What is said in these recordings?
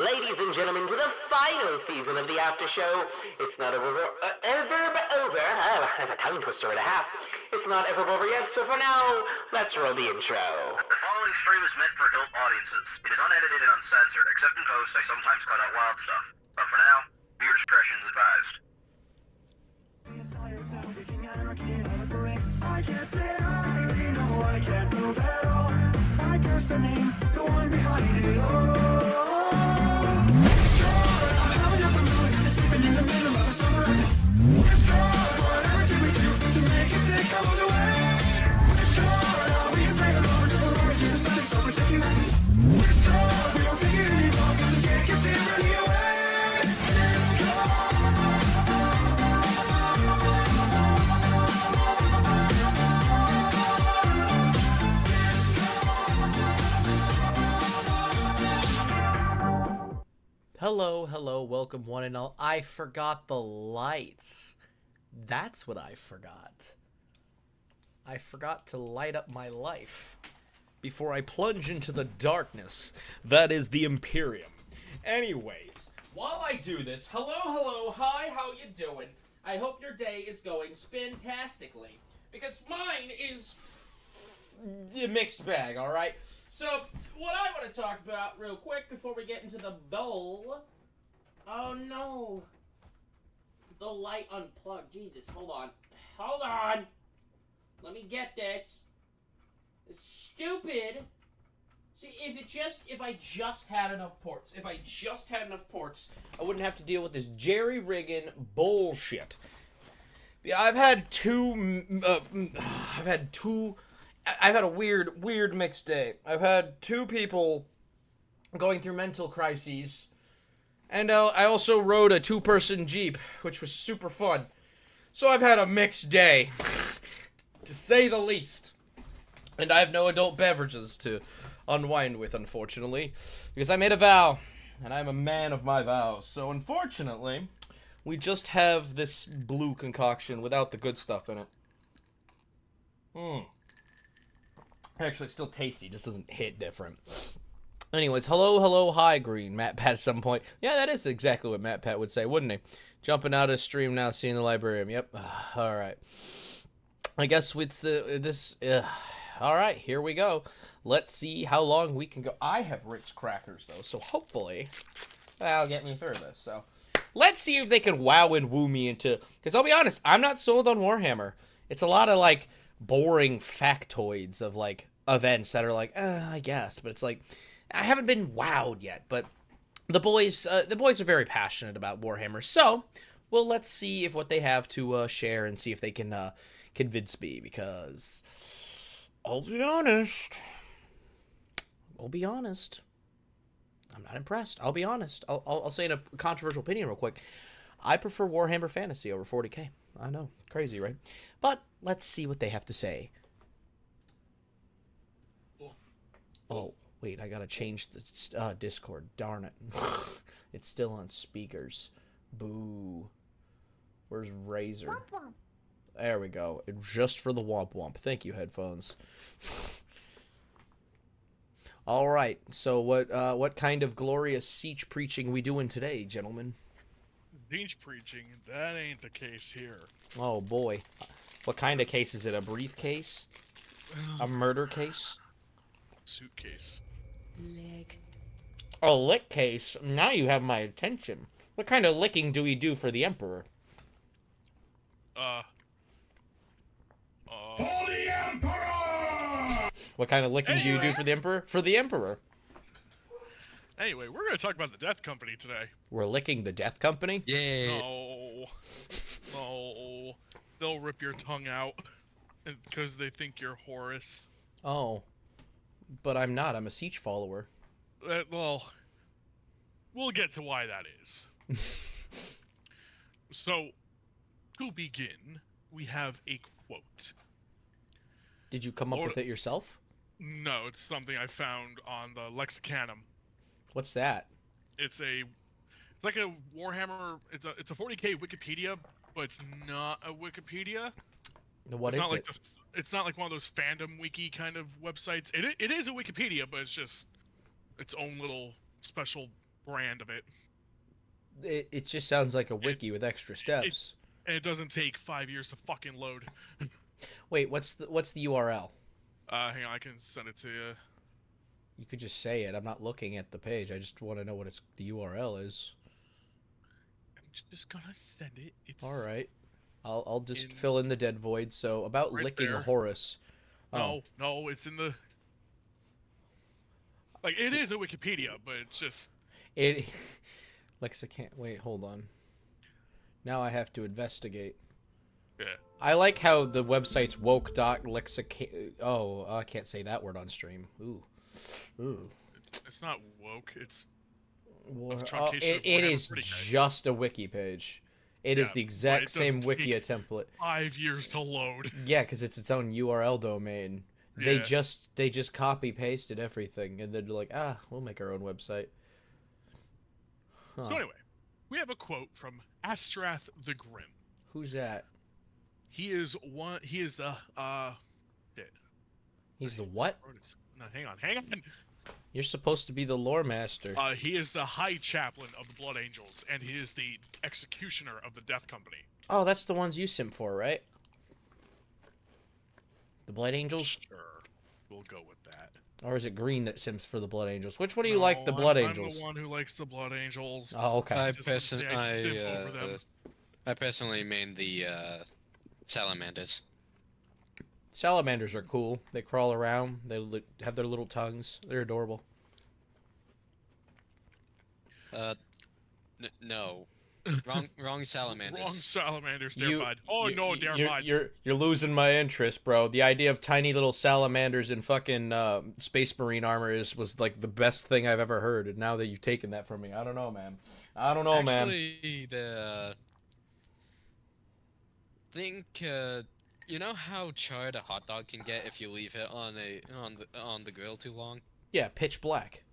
Ladies and gentlemen, to the final season of the after show. It's not over. That's a tongue twister and a half. It's not ever over yet, so for now, let's roll the intro. The following stream is meant for adult audiences. It is unedited and uncensored, except in post I sometimes cut out wild stuff. But for now, viewer discretion is advised. I can't say I know I can't move at all. I curse the name, the one behind it all. I'm having up a mood, sleeping in the middle of a summer. It's gone, whatever do we do to make it take all the way? It's gone, now we can bring it over to the Lord Jesus, so we're taking it. It's gone, we don't take it anymore, cause we can't get it anyway. It's gone. Hello, welcome one and all. I forgot the lights. That's what I forgot. I forgot to light up my life before I plunge into the darkness that is the Imperium. Anyways, while I do this, hello, hi, how you doing? I hope your day is going spintastically, because mine is a mixed bag, alright? So, what I want to talk about real quick before we get into the bowl... Oh no! The light unplugged. Jesus, hold on. Hold on! Let me get this. It's stupid! See, if I just had enough ports, I wouldn't have to deal with this jerry-rigging bullshit. Yeah, I've had a weird mixed day. I've had two people going through mental crises, and I also rode a two-person Jeep, which was super fun. So I've had a mixed day, to say the least. And I have no adult beverages to unwind with, unfortunately, because I made a vow, and I'm a man of my vows. So unfortunately, we just have this blue concoction without the good stuff in it. Actually, it's still tasty, just doesn't hit different. Anyways, hello, hi, Green. Matt Pat at some point. Yeah, that is exactly what Matt Pat would say, wouldn't he? Jumping out of stream now, seeing the librarian. Yep. Alright. I guess with this... Alright, here we go. Let's see how long we can go. I have Ritz crackers, though, so hopefully that'll get me through this. So let's see if they can wow and woo me into... Because I'll be honest, I'm not sold on Warhammer. It's a lot of, like, boring factoids of, like, events that are like, I guess. But it's like... I haven't been wowed yet, but the boys are very passionate about Warhammer. So, well, let's see if what they have to share and see if they can convince me. Because I'll be honest. I'm not impressed. I'll be honest. I'll say in a controversial opinion real quick. I prefer Warhammer Fantasy over 40K. I know, crazy, right? But let's see what they have to say. Oh. Wait, I gotta change the Discord. Darn it. It's still on speakers. Boo. Where's Razor? Womp womp. There we go. Just for the womp womp. Thank you, headphones. Alright, so what kind of glorious siege preaching we doing today, gentlemen? Siege preaching? That ain't the case here. Oh boy. What kind of case is it? A briefcase? A murder case? Suitcase. Lick. A lick case? Now you have my attention. What kind of licking do we do for the Emperor? For the Emperor! What kind of licking do you do for the Emperor? For the Emperor. Anyway, we're gonna talk about the Death Company today. We're licking the Death Company? Yeah. No. They'll rip your tongue out because they think you're Horus. Oh. But I'm not. I'm a Siege follower. Well, we'll get to why that is. So, to begin, we have a quote. Did you come up with it yourself? No, it's something I found on the Lexicanum. What's that? It's like a Warhammer. It's a 40K Wikipedia, but it's not a Wikipedia. What is it? It's not like one of those fandom wiki kind of websites. It is a Wikipedia, but it's just its own little special brand of it, It just sounds like a wiki with extra steps. and it doesn't take 5 years to fucking load. Wait, what's the URL? Hang on, I can send it to you. You could just say it. I'm not looking at the page. I just want to know what the URL is. I'm just gonna send it. It's All right. I'll just In- fill in the dead void. So about Right licking there. Horace. No, it's in the. Like it is a Wikipedia, but it's just It. Lexa can't wait. Hold on. Now I have to investigate. yeah. I like how the website's woke.lexica. Oh, I can't say that word on stream. Ooh. It's not woke. It's War- truncation oh, of it Warhammer is 40K. just a wiki page. It is Yeah, the but exact it same doesn't Wikia take- template. 5 years to load. Yeah, because it's its own URL domain. They Yeah. just copy pasted everything, and they're like, we'll make our own website. Huh. So anyway, we have a quote from Astrath the Grim. Who's that? He is the He's the what? No, hang on. You're supposed to be the lore master. He is the High Chaplain of the Blood Angels, and he is the executioner of the Death Company. Oh, that's the ones you simp for, right? The Blood Angels? Sure, we'll go with that. Or is it Green that simps for the Blood Angels? Which one do you like, the Blood Angels? I'm the one who likes the Blood Angels. Oh, okay. I simp over them. I personally main the salamanders. Salamanders are cool. They crawl around. They have their little tongues. They're adorable. No, wrong salamanders. Wrong salamanders, dear bud. Oh no, dear bud. You're losing my interest, bro. The idea of tiny little salamanders in fucking Space Marine armor was like the best thing I've ever heard. And now that you've taken that from me, I don't know, man. I don't know, man. Actually, think you know how charred a hot dog can get if you leave it on the grill too long? Yeah, pitch black.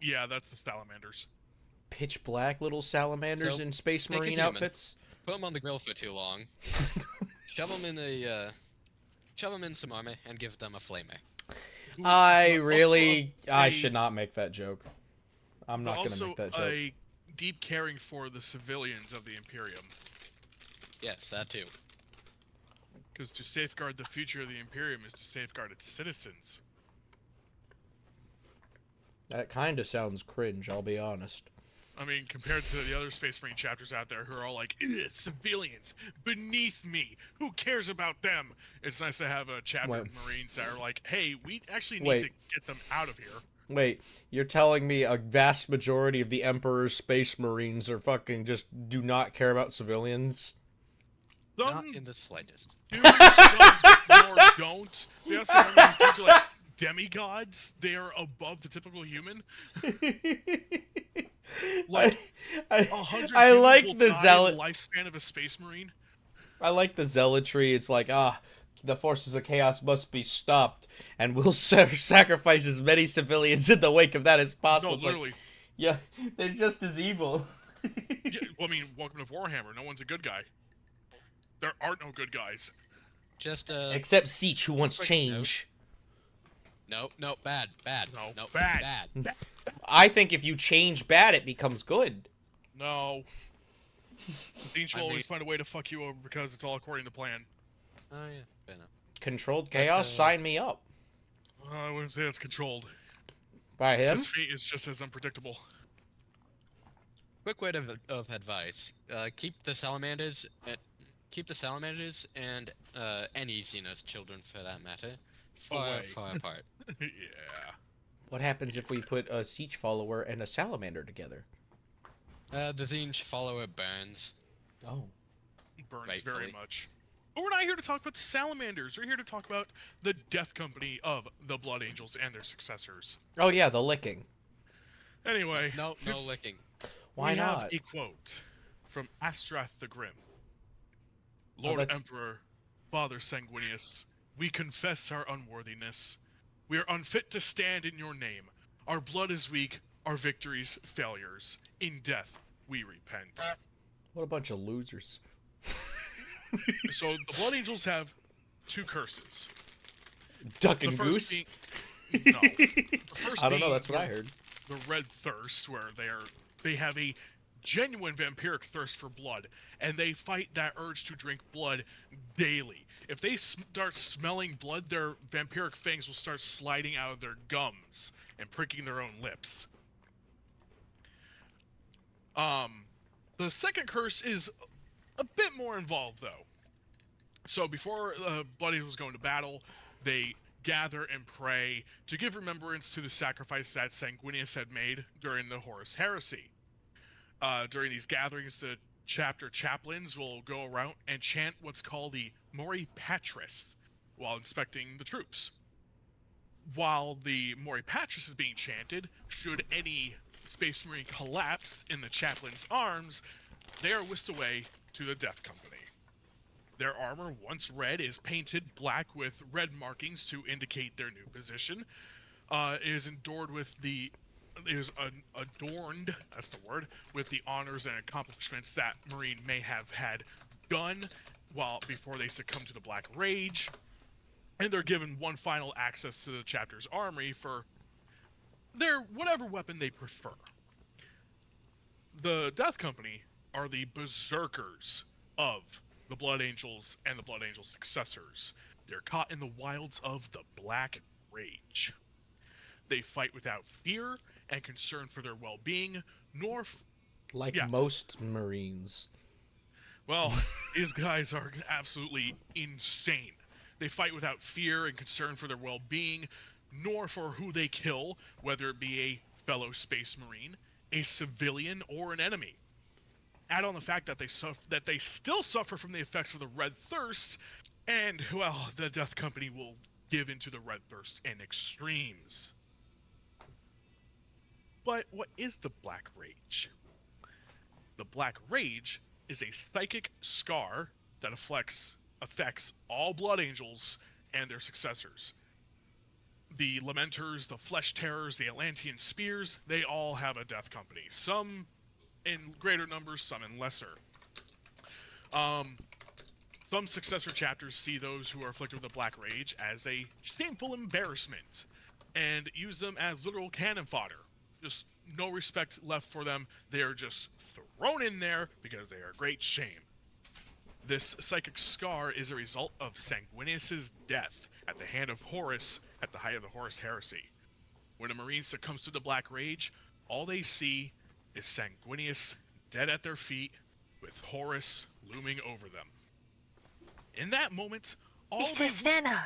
Yeah, that's the salamanders. Pitch black little salamanders So, in Space make a Marine human. outfits. Put them on the grill for too long. shove them in some armor and give them a flamer. I should not make that joke. I'm But not gonna also make that joke. a deep caring for the civilians of the Imperium, Yes, that too. because to safeguard the future of the Imperium is to safeguard its citizens. That kind of sounds cringe, I'll be honest. I mean, compared to the other Space Marine chapters out there who are all like, civilians beneath me, who cares about them? It's nice to have a chapter Wait. of Marines that are like, hey, we actually need Wait. to get them out of here. Wait, you're telling me a vast majority of the Emperor's Space Marines are fucking just do not care about civilians? Not Some in the slightest. do, some more don't. They also remember these dudes are like demigods. They are above the typical human. Like, I 100 I humans like will the die in zealot. lifespan of a Space Marine. I like the zealotry. It's like, the forces of chaos must be stopped, and we'll sacrifice as many civilians in the wake of that as No, possible. It's like, literally. yeah, they're just as evil. Yeah, well, I mean, welcome to Warhammer. No one's a good guy. There aren't no good guys. Just Except Siege, who wants Quick change. no, bad. No, No, bad. bad. I think if you change bad, it becomes good. No. Deanch will I always mean- find a way to fuck you over because it's all according to plan. Oh yeah, fair enough. Controlled chaos, sign me up. I wouldn't say it's controlled. By him? His fate is just as unpredictable. Quick word of advice: keep the salamanders and any Xenos children, for that matter, Away. far apart. Yeah. What happens if we put a Siege follower and a salamander together? The Zinj follower burns. Oh. Burns Rightfully. very much. But we're not here to talk about the salamanders. We're here to talk about the Death Company of the Blood Angels and their successors. Oh yeah, the licking. Anyway, No licking. Why we not? have a quote from Astrath the Grim. Lord that's- Emperor, Father Sanguinius, we confess our unworthiness. We are unfit to stand in your name. Our blood is weak, our victories failures. In death, we repent. What a bunch of losers. So the Blood Angels have two curses. Duck The and first goose? being... No. The first I don't know, being that's what I heard. the Red Thirst, where they have a genuine vampiric thirst for blood, and they fight that urge to drink blood daily. If they start smelling blood, their vampiric fangs will start sliding out of their gums and pricking their own lips. The second curse is a bit more involved, though. So before Blood Angels go into battle, they gather and pray to give remembrance to the sacrifice that Sanguinius had made during the Horus Heresy. During these gatherings, the chapter chaplains will go around and chant what's called the Mori Patris while inspecting the troops. While the Mori Patris is being chanted, should any Space Marine collapse in the chaplain's arms, they are whisked away to the Death Company. Their armor, once red, is painted black with red markings to indicate their new position. It is adorned with adorned, that's the word, with the honors and accomplishments that Marine may have had done before they succumb to the Black Rage. And they're given one final access to the chapter's armory for their whatever weapon they prefer. The Death Company are the berserkers of the Blood Angels and the Blood Angel successors. They're caught in the wilds of the Black Rage. They fight without fear and concern for their well-being, nor... Most Marines. Well, these guys are absolutely insane. They fight without fear and concern for their well-being, nor for who they kill, whether it be a fellow Space Marine, a civilian, or an enemy. Add on the fact that they still suffer from the effects of the Red Thirst, and, well, the Death Company will give into the Red Thirst in extremes. But what is the Black Rage? The Black Rage is a psychic scar that affects all Blood Angels and their successors. The Lamenters, the Flesh Terrors, the Atlantean Spears, they all have a Death Company. Some in greater numbers, some in lesser. Some successor chapters see those who are afflicted with the Black Rage as a shameful embarrassment and use them as literal cannon fodder. Just no respect left for them. They are just thrown in there because they are a great shame. This psychic scar is a result of Sanguinius' death at the hand of Horus at the height of the Horus Heresy. When a Marine succumbs to the Black Rage, all they see is Sanguinius dead at their feet with Horus looming over them. In that moment, It's a sinner.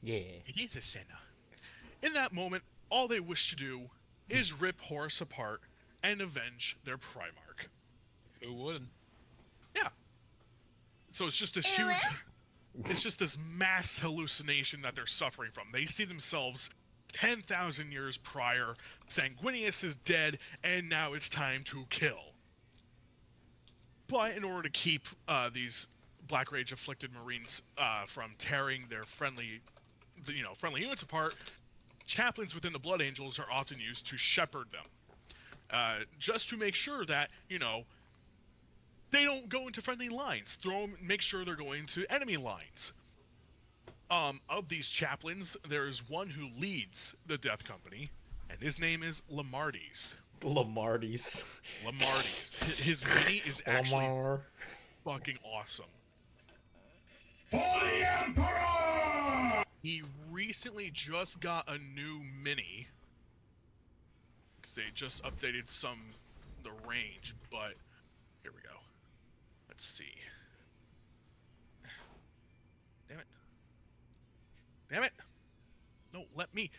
Yeah. It is a sinner. In that moment, all they wish to do is rip Horus apart and avenge their Primarch. Who wouldn't? Yeah. So it's just this huge... It's just this mass hallucination that they're suffering from. They see themselves 10,000 years prior. Sanguinius is dead, and now it's time to kill. But in order to keep these Black Rage afflicted Marines from tearing their friendly units apart, chaplains within the Blood Angels are often used to shepherd them, just to make sure that they don't go into friendly lines. Make sure they're going to enemy lines. Of these chaplains, there is one who leads the Death Company, and his name is Lamardes. Lamardes. Lamardes. His mini is actually fucking awesome. For the Emperor! He recently just got a new mini, because they just updated the range, but here we go. Let's see. Damn it. No, let me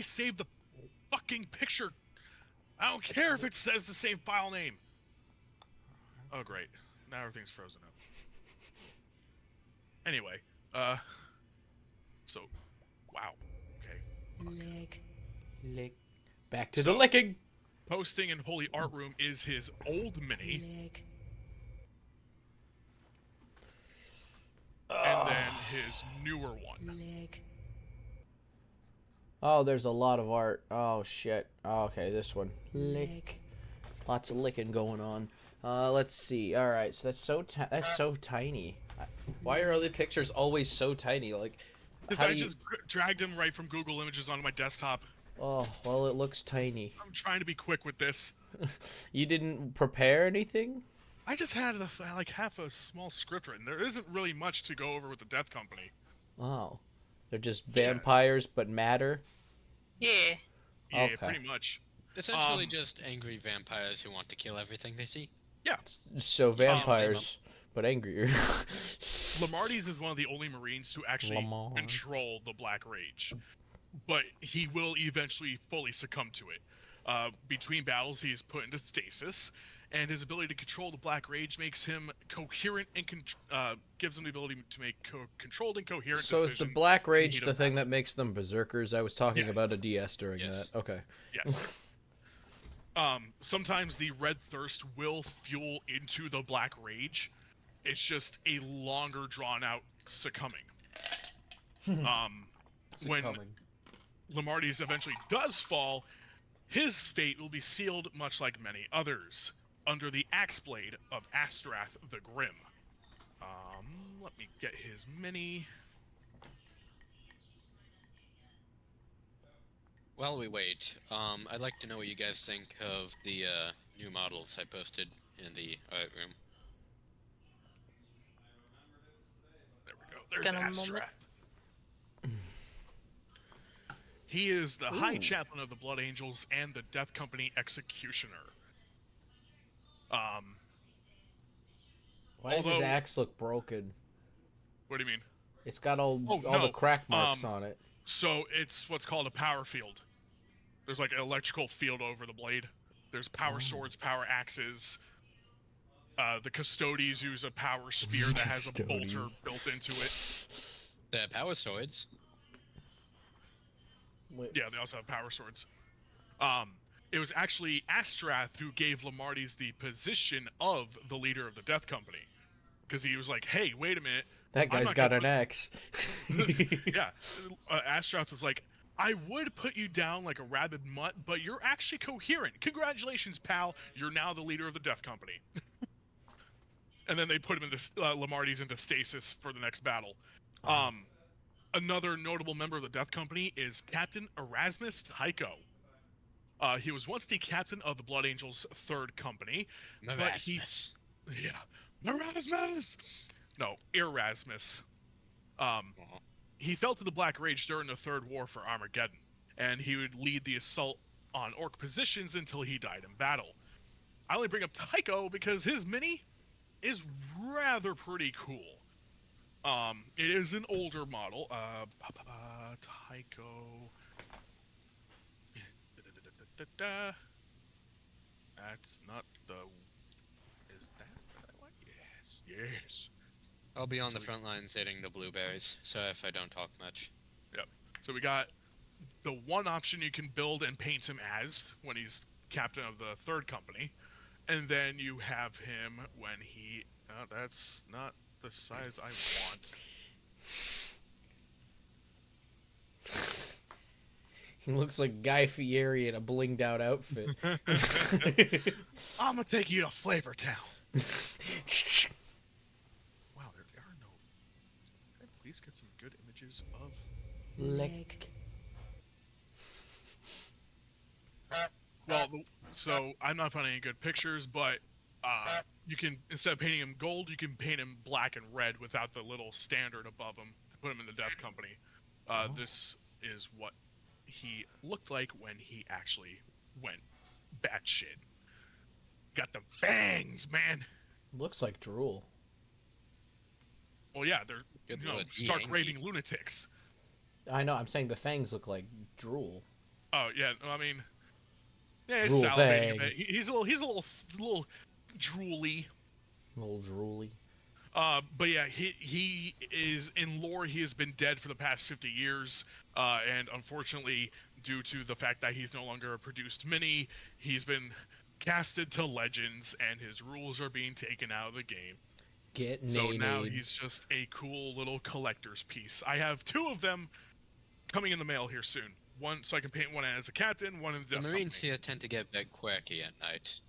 save the fucking picture. I don't care if it says the same file name. Oh, great. Now everything's frozen up. Anyway, so, wow. Okay. Lick. Back to the licking. Posting in Holy Art Room is his old mini. And then his newer one. Oh, there's a lot of art. Oh, shit. Oh, okay, this one. Lick. Lots of licking going on. Let's see. All right, so that's so tiny. Why are other pictures always so tiny? Like, Because I just dragged him right from Google Images onto my desktop. Oh, well, it looks tiny. I'm trying to be quick with this. You didn't prepare anything? I just had like half a small script written. There isn't really much to go over with the Death Company. Oh. They're just vampires, but matter? Yeah. Yeah, Okay. pretty much. Essentially, just angry vampires who want to kill everything they see. Yeah. So vampires, but angrier. Lamarties is one of the only Marines to actually Lamar. control the Black Rage, but he will eventually fully succumb to it. Between battles, he is put into stasis, and his ability to control the Black Rage makes him coherent and gives him the ability to make controlled and coherent So decisions. is the Black Rage heat the of thing that makes them berserkers? I was talking Yes. about a DS during Yes. that. Okay. Yes. Sometimes the Red Thirst will fuel into the Black Rage. It's just a longer, drawn-out succumbing. When Lamarties eventually does fall, his fate will be sealed, much like many others, under the axe blade of Astrath the Grim. Let me get his mini. While we wait, I'd like to know what you guys think of the new models I posted in the art room. There we go. There's Gonna moment. Astrath. He is the High Chaplain of the Blood Angels and the Death Company Executioner. Why does his Although- axe look broken? What do you mean? It's got all Oh, the no, crack marks on it. So it's what's called a power field. There's like an electrical field over the blade. There's power swords, power axes. The Custodes use a power spear that has a bolter Custodes. built into it. The power swords. Wait, Yeah, they also have power swords. It was actually Astrath who gave Lamarties the position of the leader of the Death Company. Because he was like, hey, wait a minute. that I'm guy's not got gonna an axe. Yeah, Astrath was like, I would put you down like a rabid mutt, but you're actually coherent. Congratulations, pal. You're now the leader of the Death Company. And then they put him into Lamarties into stasis for the next battle. Another notable member of the Death Company is Captain Erasmus Tycho. He was once the captain of the Blood Angels' Third Company. But he- Erasmus. Yeah, Erasmus. No, Erasmus. He fell to the Black Rage during the Third War for Armageddon, and he would lead the assault on Orc positions until he died in battle. I only bring up Tycho because his mini is rather pretty cool. It is an older model. Tycho. That's not the. Is that what I want? Yes, yes. I'll be on the front lines hitting the blueberries, so if I don't talk much. So we got the one option you can build and paint him as when he's captain of the Third Company, and then you have him when he. That's not the size I He looks like Guy Fieri in a blinged out outfit. want. I'm gonna take you to Flavor Town. Wow, there are no. Can I please get some good images of. Lick. Well, so I'm not finding any good pictures, but you can, instead of painting him gold, you can paint him black and red without the little standard above him to put him in the Death Company. This is what he looked like when he actually went batshit. Got the fangs, man. Looks like drool. Well, yeah, they're Good you know, lord, stark Yankee. raving lunatics. I know, I'm saying the fangs look like drool. Oh yeah, I mean, yeah, he's Drool salivating a bit. fangs. He's a little drooly. Little drooly. But yeah, he is in lore. He has been dead for the past 50 years, and unfortunately, due to the fact that he's no longer a produced mini, he's been casted to Legends, and his rules are being taken out of the game. Get So now nay-nayed. he's just a cool little collector's piece. I have two of them coming in the mail here soon. One, so I can paint one as a captain, one in the The Death Marines Company. here tend to get a bit quirky at night.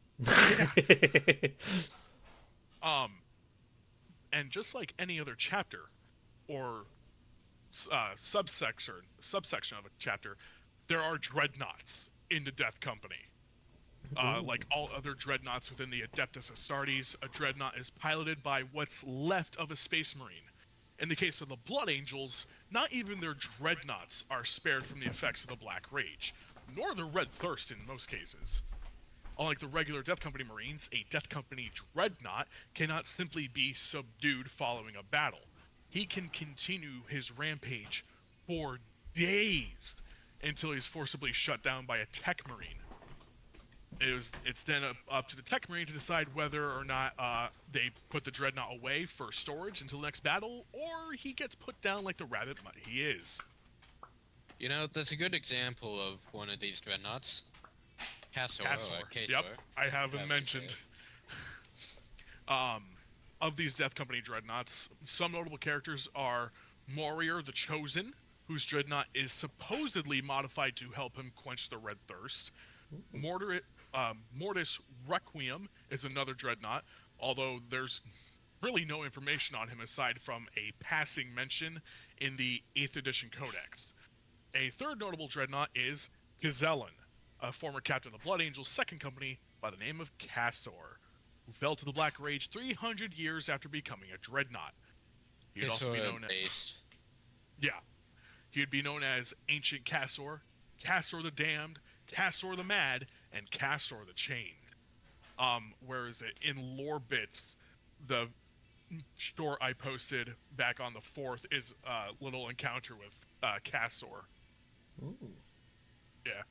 And just like any other chapter or subsection of a chapter, there are dreadnoughts in the Death Company. Like all other dreadnoughts within the Adeptus Astartes, a dreadnought is piloted by what's left of a Space Marine. In the case of the Blood Angels, not even their dreadnoughts are spared from the effects of the Black Rage, nor the Red Thirst in most cases. Unlike the regular Death Company Marines, a Death Company dreadnought cannot simply be subdued following a battle. He can continue his rampage for days until he's forcibly shut down by a Tech Marine. It's then up to the Tech Marine to decide whether or not they put the dreadnought away for storage until the next battle, or he gets put down like the rabbit mutt he is. You know, that's a good example of one of these dreadnoughts. Castor. Yep, I have him mentioned. Of these Death Company dreadnoughts, some notable characters are Morier the Chosen, whose dreadnought is supposedly modified to help him quench the Red Thirst. Mortis Requiem is another dreadnought, although there's really no information on him aside from a passing mention in the 8th edition Codex. A third notable dreadnought is Gazellen, a former captain of the Blood Angels' second company by the name of Castor, who fell to the Black Rage 300 years after becoming a dreadnought. He'd also be known as... Yeah. He'd be known as Ancient Castor, Castor the Damned, Castor the Mad, and Castor the Chained. Whereas in Lore Bits, the short I posted back on the 4th is a little encounter with Castor. Ooh. Yeah.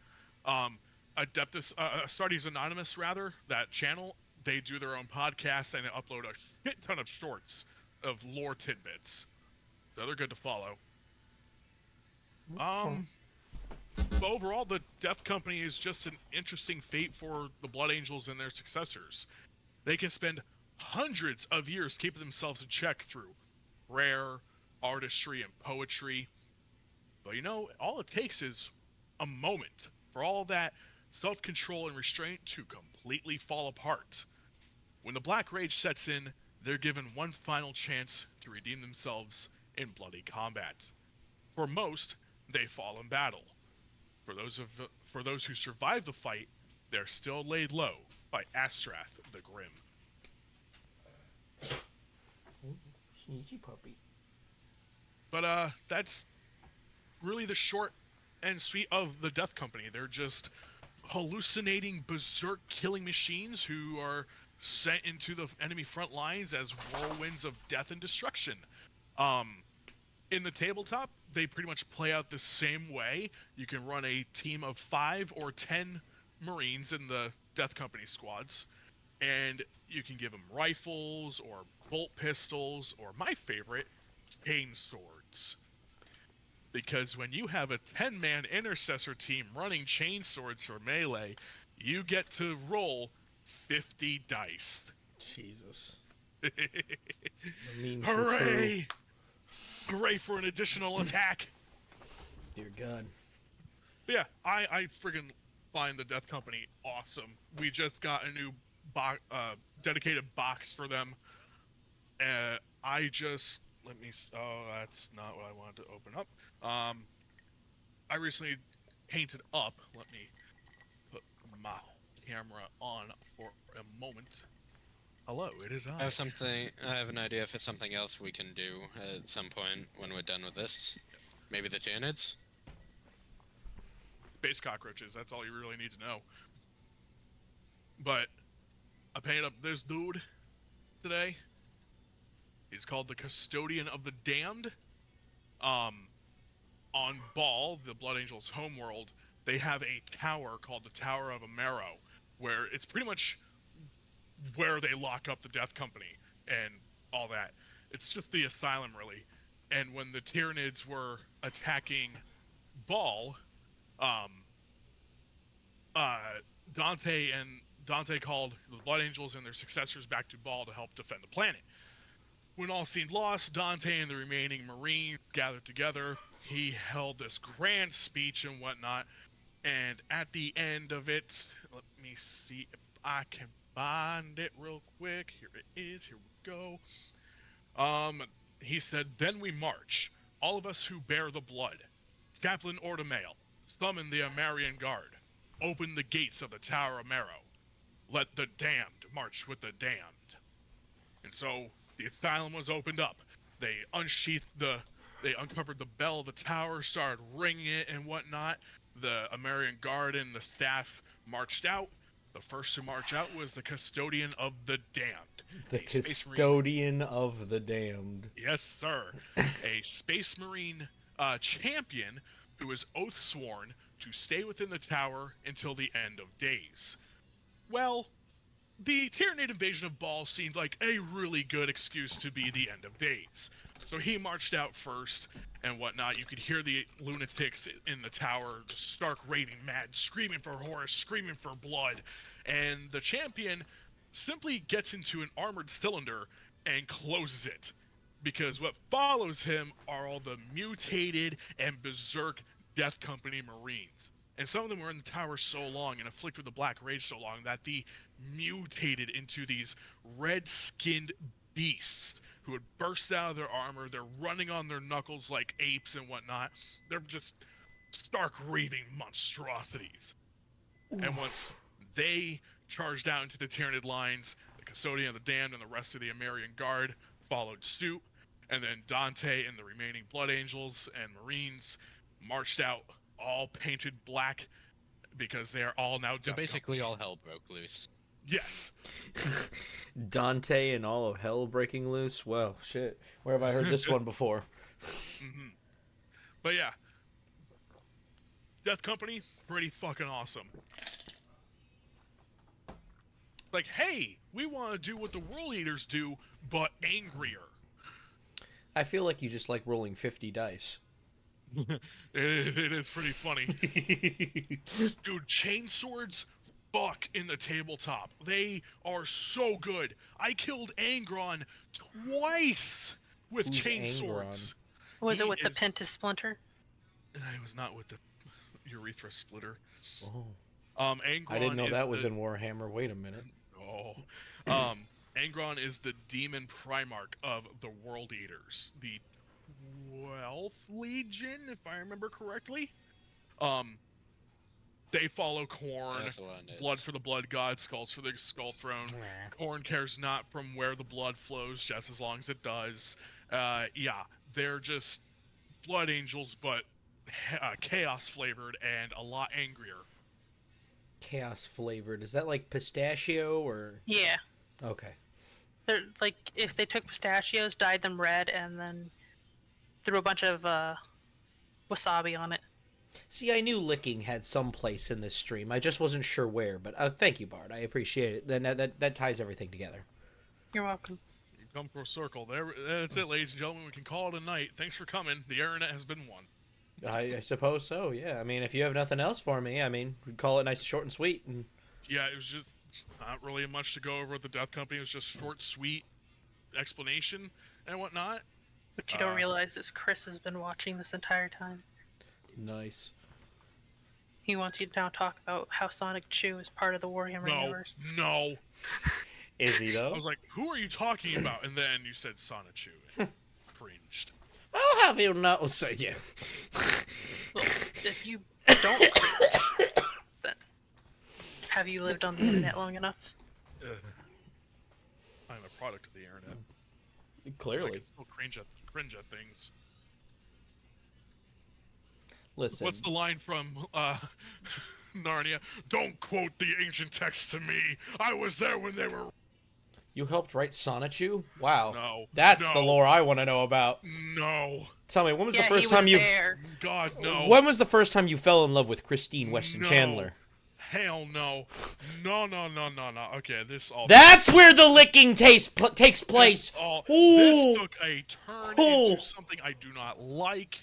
Adeptus, Astartes Anonymous, rather, that channel, they do their own podcast and they upload a shit ton of shorts of lore tidbits. So they're good to follow. But overall, the Death Company is just an interesting fate for the Blood Angels and their successors. They can spend hundreds of years keeping themselves in check through prayer, artistry, and poetry. But you know, all it takes is a moment for all that self-control and restraint to completely fall apart. When the Black Rage sets in, they're given one final chance to redeem themselves in bloody combat. For most, they fall in battle. For those who survive the fight, they're still laid low by Astrath the Grim. Sneaky puppy. But that's really the short and sweet of the Death Company. They're just hallucinating berserk killing machines who are sent into the enemy front lines as whirlwinds of death and destruction. In the tabletop, they pretty much play out the same way. You can run a team of 5 or 10 Marines in the Death Company squads, and you can give them rifles or bolt pistols, or my favorite, chain swords. Because when you have a 10-man intercessor team running chain swords for melee, you get to roll 50 dice. Jesus. Hooray! Hooray for an additional attack! Dear God. But yeah, I friggin' find the Death Company awesome. We just got a new dedicated box for them. Oh, that's not what I wanted to open up. I recently painted up. Let me put my camera on for a moment. Hello, it is I. I have an idea if it's something else we can do at some point when we're done with this. Maybe the Tyranids? Space cockroaches, that's all you really need to know. But I painted up this dude today. He's called the Custodian of the Damned. On Baal, the Blood Angels' homeworld, they have a tower called the Tower of Amaro, where it's pretty much where they lock up the Death Company and all that. It's just the asylum, really. And when the Tyranids were attacking Baal, Dante called the Blood Angels and their successors back to Baal to help defend the planet. When all seemed lost, Dante and the remaining Marines gathered together. He held this grand speech and whatnot, and at the end of it, let me see if I can find it real quick. Here it is. Here we go. He said, "Then we march, all of us who bear the blood, Chaplain Ordomale, summon the Amarian Guard. Open the gates of the Tower of Marrow. Let the damned march with the damned. And so the asylum was opened up. They uncovered the bell of the tower, started ringing it and whatnot. The Amarian Guard and the staff marched out. The first to march out was the Custodian of the Damned. The a Space Marine. Custodian of the Damned. Yes, sir. A Space Marine champion who was oath sworn to stay within the tower until the end of days. Well, the Tyranid invasion of Baal seemed like a really good excuse to be the end of days. So he marched out first and whatnot. You could hear the lunatics in the tower just stark raving mad, screaming for Horus, screaming for blood. And the champion simply gets into an armored cylinder and closes it. Because what follows him are all the mutated and berserk Death Company Marines. And some of them were in the tower so long and afflicted with the Black Rage so long that they mutated into these red-skinned beasts who would burst out of their armor. They're running on their knuckles like apes and whatnot. They're just stark raving monstrosities. Oof. And once they charged out into the Tyranid lines, the Custodian of the Damned and the rest of the Amarian Guard followed suit. And then Dante and the remaining Blood Angels and Marines marched out, all painted black, because they are all now So basically all hell broke loose. Yes. Dante and all of hell breaking loose? Well, shit. Where have I heard this one before? Mm-hmm. But yeah. Death Company, pretty fucking awesome. Like, hey, we want to do what the World Eaters do, but angrier. I feel like you just like rolling 50 dice. It is pretty funny. Dude, chainswords fuck in the tabletop. They are so good. I killed Angron twice with Who's chainswords. Was He it with the is- Penta Splinter? It was not with the urethra splitter. Oh. Angron I didn't know is that was the- in Warhammer. Wait a minute. Oh. Angron is the demon primarch of the World Eaters. The 12th Legion, if I remember correctly. They follow Khorne. That's the one. Blood for the blood god, skulls for the skull throne. Khorne cares not from where the blood flows, just as long as it does. Yeah, they're just blood angels, but chaos flavored and a lot angrier. Chaos flavored. Is that like pistachio or? Yeah. Okay. They're like if they took pistachios, dyed them red, and then threw a bunch of wasabi on it. See, I knew licking had some place in this stream. I just wasn't sure where. But thank you, Bart. I appreciate it. Then that ties everything together. You're welcome. You come full circle. That's it, ladies and gentlemen. We can call it a night. Thanks for coming. The internet has been won. I suppose so. Yeah. I mean, if you have nothing else for me, I mean, we'd call it nice, short, and sweet. And Yeah, it was just not really much to go over with the Death Company. It was just short, sweet explanation and whatnot. What you don't realize is Chris has been watching this entire time. nice. He wants you to now talk about how Sonic Chew is part of the Warhammer universe. No. Is he I though? was like, who are you talking about? And then you said Sonichu. And cringed. I'll have you know. So yeah. Well, if you don't cringe, then have you lived on the internet long enough? I'm a product of the internet. I Clearly. can still cringe at things. Listen. What's the line from Narnia? Don't quote the ancient texts to me. I was there when they were. You helped write Sonichu? Wow. No. That's no, the lore I want to know about. No. Tell me, when was Yeah, the he first was time you? there. God, no. When was the first time you fell in love with Christine Weston No. Chandler? Hell no. No. Okay, this all. That's where the licking takes place. all. Ooh. This took a turn Ooh. into something I do not like.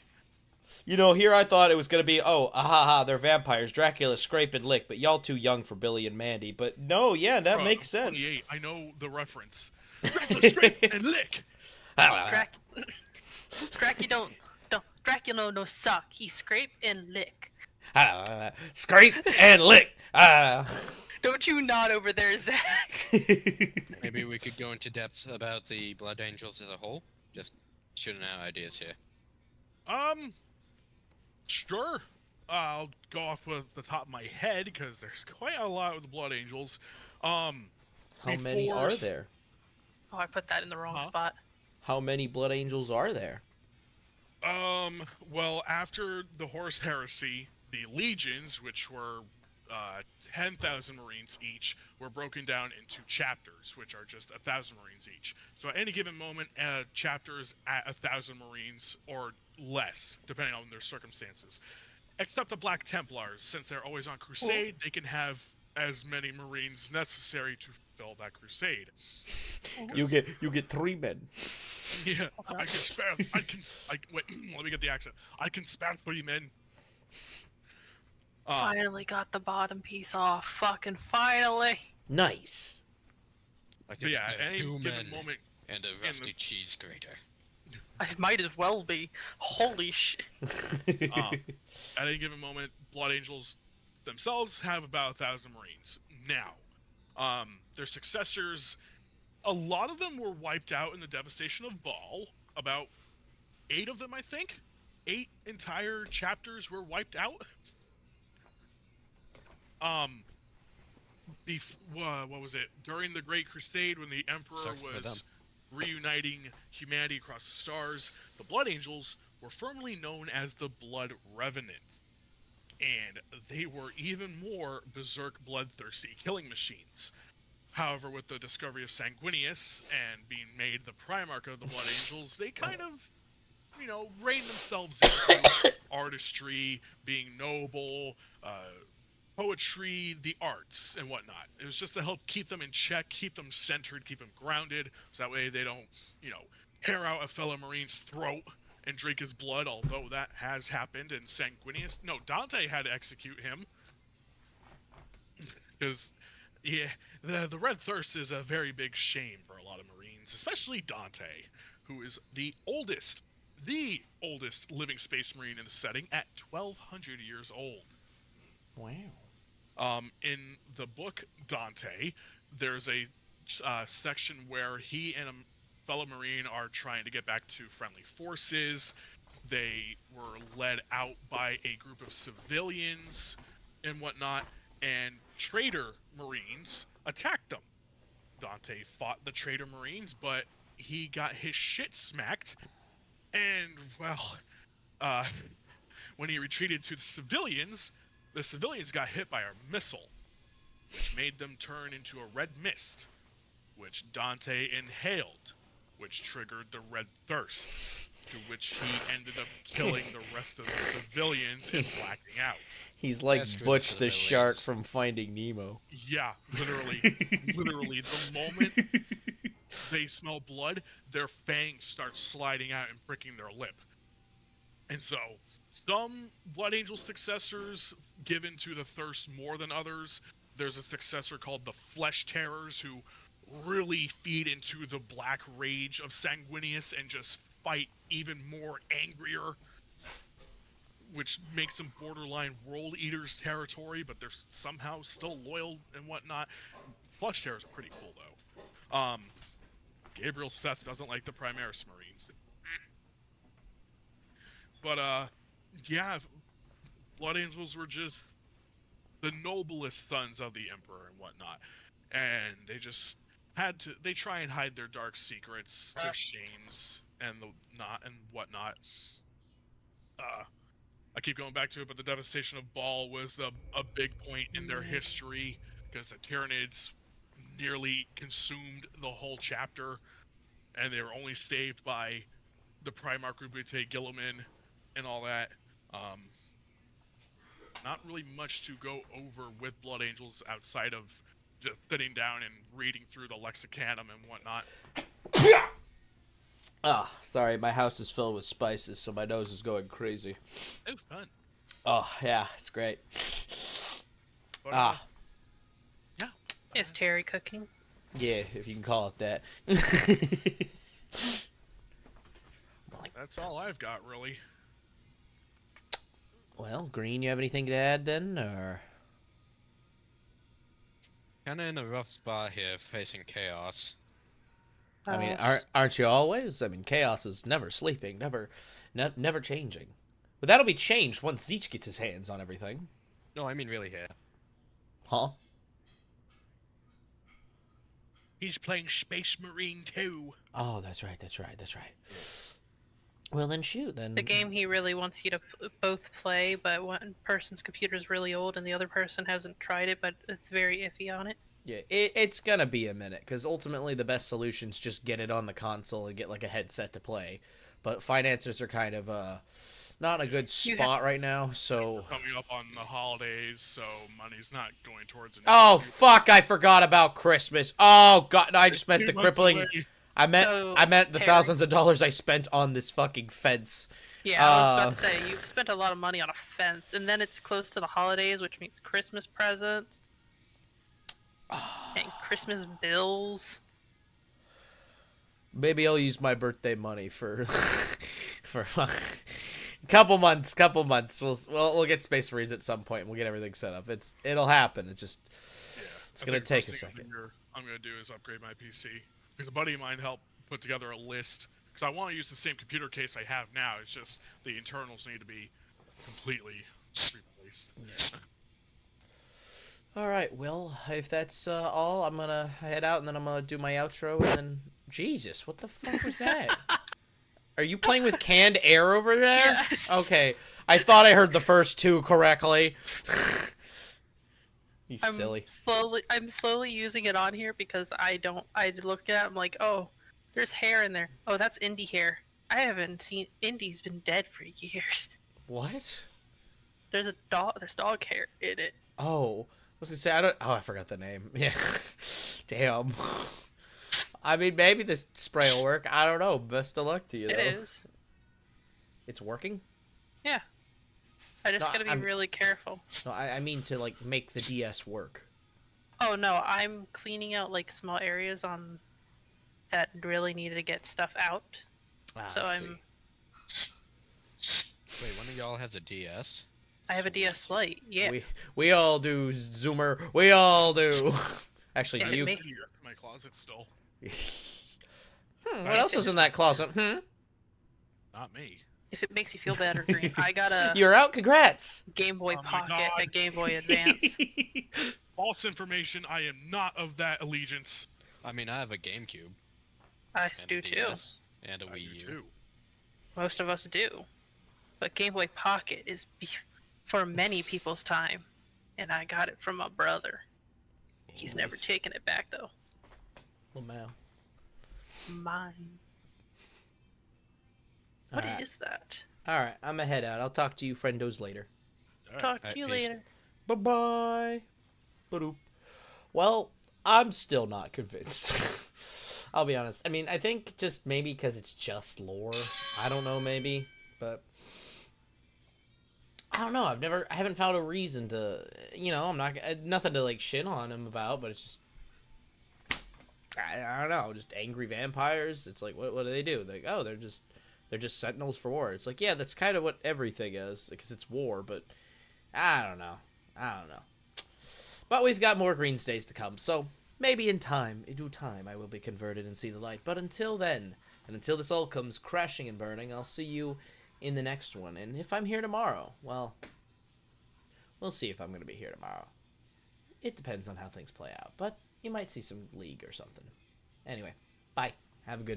You know, here I thought it was gonna be, they're vampires. Dracula scrape and lick, but y'all too young for Billy and Mandy. But no, yeah, that Bruh, makes I'm sense. 28. I know the reference. Dracula straight and lick. Dracula Dracula no suck. He scrape and lick. Scrape and lick. Don't you nod over there, Zach. Maybe we could go into depth about the Blood Angels as a whole. Just shooting out ideas here. Sure. I'll go off with the top of my head because there's quite a lot with the Blood Angels. How many Before are s- there? Oh, I put that in the wrong Huh? spot. How many Blood Angels are there? Well, after the Horus Heresy, the legions, which were 10,000 Marines each, were broken down into chapters, which are just 1,000 Marines each. So at any given moment, chapters at 1,000 Marines or less, depending on their circumstances. Except the Black Templars, since they're always on crusade, they can have as many Marines necessary to fulfill that crusade. You get 3 men. Yeah, I can spare. Wait. Let me get the accent. I can spare 3 men. Finally got the bottom piece off. Fucking finally. Nice. I But can yeah, spare at any 2 given men moment, and a rusty cheese grater. I might as well be. Holy shit. at any given moment, Blood Angels themselves have about 1,000 Marines. Now, their successors, a lot of them were wiped out in the devastation of Baal. About 8 of them, I think. 8 entire chapters were wiped out. What was it? During the Great Crusade, when the Emperor Sucks for them. was reuniting humanity across the stars, the Blood Angels were formerly known as the Blood Revenants. And they were even more berserk, bloodthirsty killing machines. However, with the discovery of Sanguinius and being made the Primarch of the Blood Angels, they kind of, reined themselves into artistry, being noble, poetry, the arts, and whatnot. It was just to help keep them in check, keep them centered, keep them grounded, so that way they don't, tear out a fellow Marine's throat and drink his blood, although that has happened in Sanguinius. No, Dante had to execute him. Because, yeah, the Red Thirst is a very big shame for a lot of Marines, especially Dante, who is the oldest living Space Marine in the setting at 1,200 years old. Wow. In the book Dante, there's a section where he and a fellow Marine are trying to get back to friendly forces. They were led out by a group of civilians and whatnot, and traitor Marines attacked them. Dante fought the traitor Marines, but he got his shit smacked, and, well, when he retreated to the civilians got hit by a missile, which made them turn into a red mist, which Dante inhaled, which triggered the Red Thirst, to which he ended up killing the rest of the civilians and blacking out. He's like That's true Butch for the the shark villains. from Finding Nemo. Yeah, literally, the moment they smell blood, their fangs start sliding out and pricking their lip. And so, some Blood Angel successors given to the Thirst more than others. There's a successor called the Flesh Terrors who really feed into the black rage of Sanguinius and just fight even more angrier, which makes them borderline World Eaters territory, but they're somehow still loyal and whatnot. Flesh Terrors are pretty cool, though. Gabriel Seth doesn't like the Primaris Marines. But, yeah, Blood Angels were just the noblest sons of the Emperor and whatnot. And they just they try and hide their dark secrets, their shames, and whatnot. I keep going back to it, but the devastation of Baal was a big point in their history, because the Tyranids nearly consumed the whole chapter, and they were only saved by the Primarch Rubute Gilliman and all that. Not really much to go over with Blood Angels outside of just sitting down and reading through the Lexicanum and whatnot. Ah, sorry, my house is filled with spices, so my nose is going crazy. Oh, fun. Oh, yeah, it's great. But, Yeah, Is Terry cooking? yeah, if you can call it that. that's all I've got, really. Well, Green, you have anything to add then, or? Kinda in a rough spot here, facing chaos. I mean, aren't you always? I mean, chaos is never sleeping, never changing. But that'll be changed once Zeech gets his hands on everything. No, I mean really here. Huh? He's playing Space Marine 2. Oh, that's right. Well, then shoot. Then The game he really wants you to both play, but one person's computer is really old and the other person hasn't tried it, but it's very iffy on it. Yeah, it's gonna be a minute because ultimately the best solution's just get it on the console and get like a headset to play. But finances are kind of not in a good spot right now, so. Coming up on the holidays, so money's not going towards. Oh fuck! I forgot about Christmas. Oh god, no, I just meant the 2 months crippling. away. I meant So, the Harry. thousands of dollars I spent on this fucking fence. Yeah, I was about to say, you've spent a lot of money on a fence, and then it's close to the holidays, which means Christmas presents, and Christmas bills. Maybe I'll use my birthday money for for couple months. We'll get Space Marines at some point. And we'll get everything set up. It'll happen. It's I gonna think the take a first thing second. I'm gonna do is upgrade my PC because a buddy of mine helped put together a list because I want to use the same computer case I have now. It's just the internals need to be completely replaced. All right. Well, if that's all, I'm gonna head out and then I'm gonna do my outro and then. Jesus, what the fuck was that? Are you playing with canned air over there? Yes. Okay, I thought I heard the first two correctly. You silly. I'm slowly using it on here because I look at it, I'm like, oh, there's hair in there. Oh, that's indie hair. I haven't seen Indie's been dead for years. What? There's dog hair in it. Oh, I was gonna say I forgot the name. Yeah. Damn. I mean, maybe this spray will work. I don't know. Best of luck to you, though. It is. It's working? Yeah. I just No, gotta be I'm- really careful. No, I mean to, like, make the DS work. Oh no, I'm cleaning out like small areas on that really needed to get stuff out. Ah, So I I'm see. Wait, one of y'all has a DS? I have a DS Lite. Yeah. We all do, Zoomer. We all do. Actually, Yeah, do you? make- In my closet still. What else is in that closet? Not me. If it makes you feel better, Green, I got a You're out? Congrats! Game Boy Oh my Pocket, God. a Game Boy Advance. False information. I am not of that allegiance. I mean, I have a GameCube. I And do a too. DS, and a I Wii do U. too. Most of us do. But Game Boy Pocket is for many people's time, and I got it from my brother. He's never Nice. taken it back though. Oh, man. Mine. What is Alright. that? Alright, I'm gonna head out. I'll talk to you friendos later. Alright. Talk Alright, to you peace. later. Bye-bye. Ba-doop. Well, I'm still not convinced. I'll be honest. I mean, I think just maybe because it's just lore. I don't know, maybe. But I don't know. I haven't found a reason to, I'm not, nothing to like shit on him about, but it's just, I don't know, just angry vampires. It's like, what do they do? Like, oh, they're just sentinels for war. It's like, yeah, that's kind of what everything is, because it's war, but I don't know. But we've got more Greens days to come, so maybe in due time, I will be converted and see the light. But until then, and until this all comes crashing and burning, I'll see you in the next one. And if I'm here tomorrow, well, we'll see if I'm going to be here tomorrow. It depends on how things play out, but you might see some League or something. Anyway, bye. Have a good night.